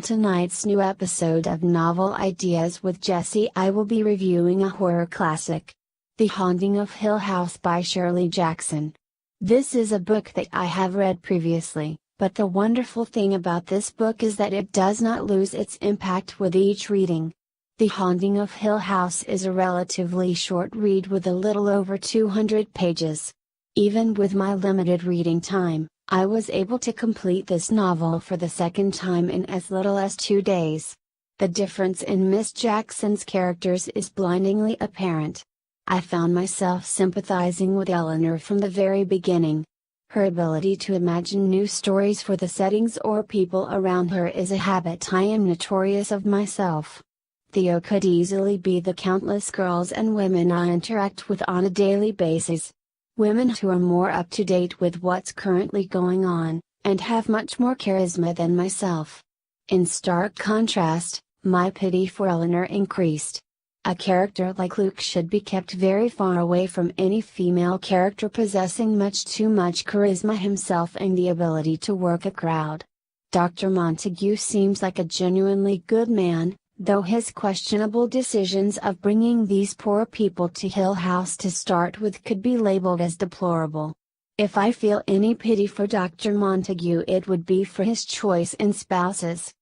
tonight's new episode of Novel Ideas with Jessie. I will be reviewing a horror classic, The Haunting of Hill House by Shirley Jackson. This is a book that I have read previously, but the wonderful thing about this book is that it does not lose its impact with each reading. The Haunting of Hill House is a relatively short read with a little over 200 pages. Even with my limited reading time, I was able to complete this novel for the second time in as little as 2 days. The difference in Miss Jackson's characters is blindingly apparent. I found myself sympathizing with Eleanor from the very beginning. Her ability to imagine new stories for the settings or people around her is a habit I am notorious of myself. Theo could easily be the countless girls and women I interact with on a daily basis. Women who are more up to date with what's currently going on, and have much more charisma than myself. In stark contrast, my pity for Eleanor increased. A character like Luke should be kept very far away from any female character possessing much too much charisma himself and the ability to work a crowd. Dr. Montague seems like a genuinely good man, though his questionable decisions of bringing these poor people to Hill House to start with could be labeled as deplorable. If I feel any pity for Dr. Montague, it would be for his choice in spouses.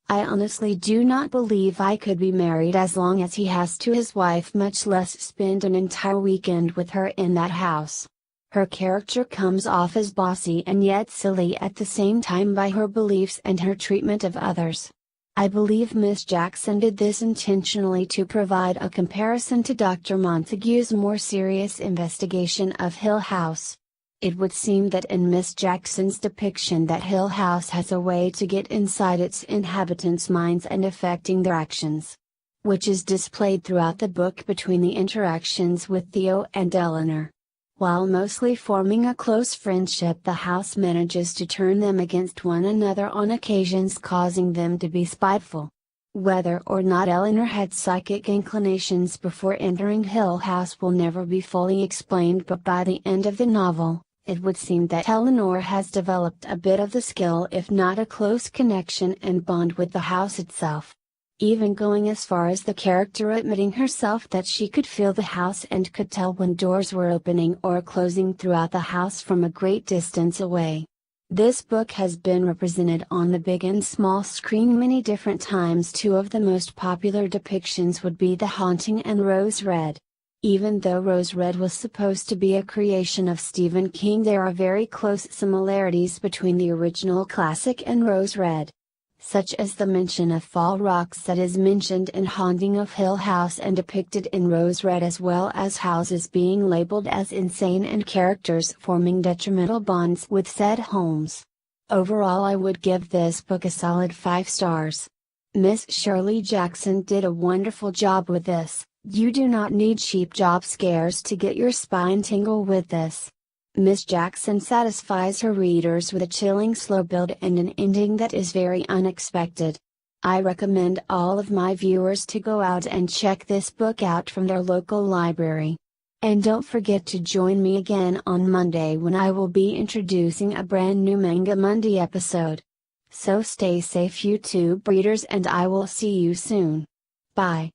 I honestly do not believe I could be married as long as he has to his wife, much less spend an entire weekend with her in that house. Her character comes off as bossy and yet silly at the same time by her beliefs and her treatment of others. I believe Miss Jackson did this intentionally to provide a comparison to Dr. Montague's more serious investigation of Hill House. It would seem that in Miss Jackson's depiction that Hill House has a way to get inside its inhabitants' minds and affecting their actions, which is displayed throughout the book between the interactions with Theo and Eleanor. While mostly forming a close friendship, the house manages to turn them against one another on occasions, causing them to be spiteful. Whether or not Eleanor had psychic inclinations before entering Hill House will never be fully explained, but by the end of the novel, it would seem that Eleanor has developed a bit of the skill, if not a close connection and bond with the house itself. Even going as far as the character admitting herself that she could feel the house and could tell when doors were opening or closing throughout the house from a great distance away. This book has been represented on the big and small screen many different times. Two of the most popular depictions would be The Haunting and Rose Red. Even though Rose Red was supposed to be a creation of Stephen King, there are very close similarities between the original classic and Rose Red, such as the mention of fall rocks that is mentioned in Haunting of Hill House and depicted in Rose Red, as well as houses being labeled as insane and characters forming detrimental bonds with said homes. Overall, I would give this book a solid 5 stars. Miss Shirley Jackson did a wonderful job with this. You do not need cheap job scares to get your spine tingle with this. Miss Jackson satisfies her readers with a chilling slow build and an ending that is very unexpected. I recommend all of my viewers to go out and check this book out from their local library. And don't forget to join me again on Monday when I will be introducing a brand new Manga Monday episode. So stay safe, YouTube readers, and I will see you soon. Bye.